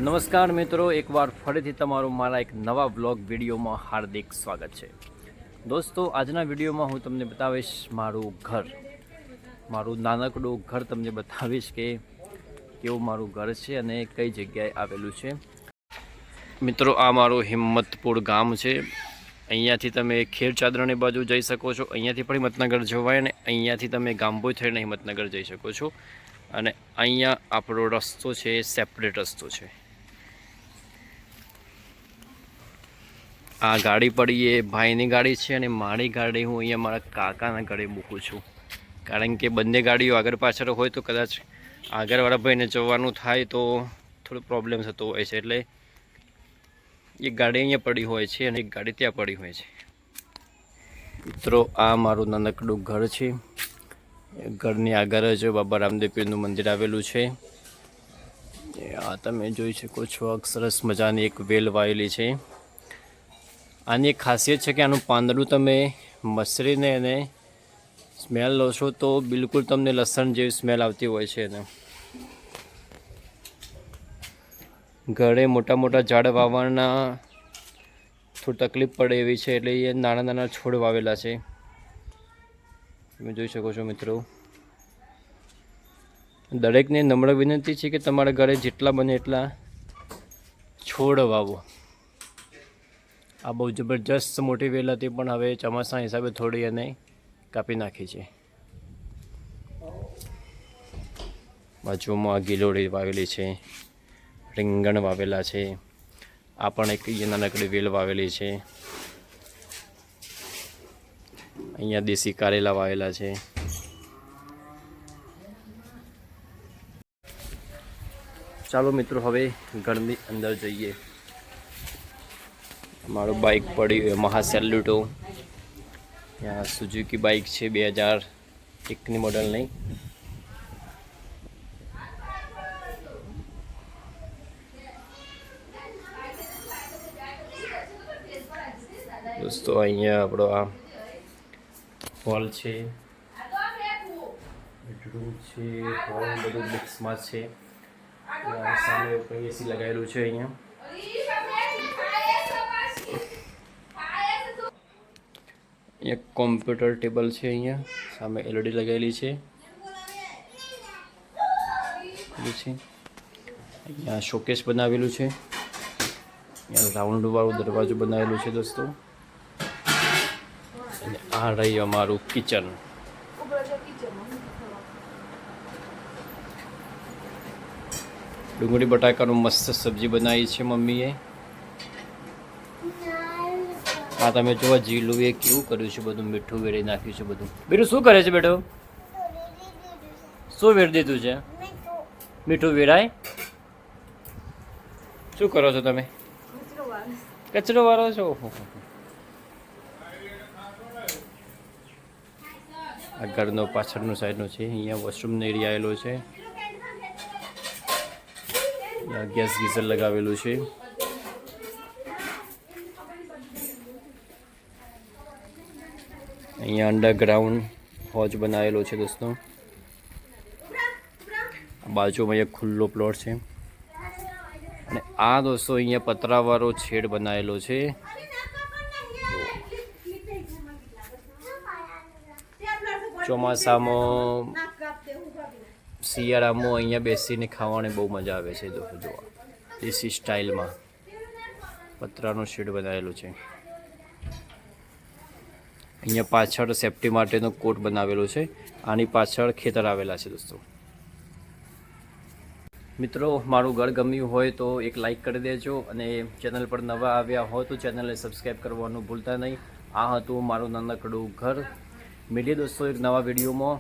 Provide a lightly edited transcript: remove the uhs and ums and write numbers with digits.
નમસ્કાર મિત્રો, એકવાર ફરીથી તમારું મારા એક નવા બ્લોગ વિડીયોમાં હાર્દિક સ્વાગત છે. દોસ્તો, આજના વિડીયોમાં હું તમને બતાવીશ મારું નાનકડું ઘર તમને બતાવીશ કે કેવું મારું ઘર છે અને કઈ જગ્યાએ આવેલું છે. મિત્રો, આ મારું હિંમતપુર ગામ છે. અહીંયાથી તમે ખેરચાદરની બાજુ જઈ શકો છો, અહીંયાથી પણ હિંમતનગર જવાય અને અહીંયાથી તમે ગામભોઈ થઈને હિંમતનગર જઈ શકો છો. અને અહીંયા આપણો રસ્તો છે, સેપરેટ રસ્તો છે. આ ગાડી પડી એ ભાઈની ગાડી છે અને મારી ગાડી હું અહીંયા મારા કાકાના ઘરે મૂકું છું, કારણ કે બંને ગાડીઓ આગળ પાછળ હોય તો કદાચ આગળવાળા ભાઈને જવાનું થાય તો થોડો પ્રોબ્લેમ થતો હોય છે. એટલે એક ગાડી અહીંયા પડી હોય છે અને એક ગાડી ત્યાં પડી હોય છે. મિત્રો, આ મારું નાનકડું ઘર છે. ઘરની આગળ જ બાબા રામદેવ પીરનું મંદિર આવેલું છે. આ તમે જોઈ શકો છો, સરસ મજાની એક વેલ વાવેલી છે. આની એક ખાસિયત છે કે આનું પાંદડું તમે મસરીને એને સ્મેલ લો છો તો બિલકુલ તમને લસણ જેવી સ્મેલ આવતી હોય છે. એને ઘરે મોટા મોટા ઝાડ વાવવાના થોડી તકલીફ પડે એવી છે, એટલે એ નાના નાના છોડ વાવેલા છે. તમે જોઈ શકો છો મિત્રો. દરેકને નમ્ર વિનંતી છે કે તમારા ઘરે જેટલા બને એટલા છોડ વાવો. આ બહુ જબરજસ્ત મોટી વેલ હતી, પણ હવે ચોમાસા હિસાબે થોડી એને કાપી નાખી છે. બાજુમાં આ ગિલોડી વાવેલી છે, રીંગણ વાવેલા છે. આ પણ એક નાનકડી વેલ વાવેલી છે. અહીંયા દેશી કારેલા વાવેલા છે. ચાલો મિત્રો, હવે ઘરની અંદર જઈએ. મારું બાઇક પડ્યું મહા સેલ્યુટો. ત્યાં સુઝુકી બાઇક છે, 2001ની મોડલ નહીં. દોસ્તો, અહીંયા આપણો આ હોલ છે, બેડરૂમ છે, હોલ બધું મિક્સમાં છે. સામે એસી લગાવેલું છે. અહીંયા એક કોમ્પ્યુટર ટેબલ છે. અહીંયા સામે LED લગાવેલી છે. અહીંયા શોકેસ બનાવેલું છે. અહીંયા રાઉન્ડ વાળું દરવાજો બનાવેલું છે દોસ્તો. અને આ રહી અમારું કિચન. ડુંગળી બટાકાનું મસ્ત સબ્જી બનાવી છે મમ્મીએ. આ તમે જોવા જીલું એ કેવું કર્યું છે, બધું મીઠું વેરી નાખ્યું છે. બધું બેટું શું કરે છે? બેટો શું વેરી દીધું છે? મીઠું વેરાય. શું કરો છો તમે? કચરો વાળો છો? આ ઘરનો પાછળનો સાઈડનો છે. અહીંયા વોશરૂમનો એરિયા આવેલો છે. અહીંયા ગેસ ગીઝર લગાવેલું છે. અહીંયા અંડરગ્રાઉન્ડ હોજ બનાવેલો છે દોસ્તો. બાજુમાં એક ખુલ્લો પ્લોટ છે. અને આ દોસ્તો અહીંયા પતરાવાળો છેડ બનાવેલો છે. ચોમાસામાં શિયાળામાં અહીંયા બેસીને ખાવાની બહુ મજા આવે છે. જોવા દેશી સ્ટાઇલમાં પતરાનો શેડ બનાવેલો છે. અહીંયા પાછળ સેફટી માટેનો કોટ બનાવેલો છે. આની પાછળ ખેતર આવેલા છે દોસ્તો. મિત્રો, મારું ઘર ગમ્યું હોય તો એક લાઈક કરી દેજો, અને ચેનલ પર નવા આવ્યા હોય તો ચેનલને સબસ્ક્રાઈબ કરવાનું ભૂલતા નહીં. આ હતું મારું નાનકડું ઘર. મળીએ દોસ્તો એક નવા વિડીયોમાં.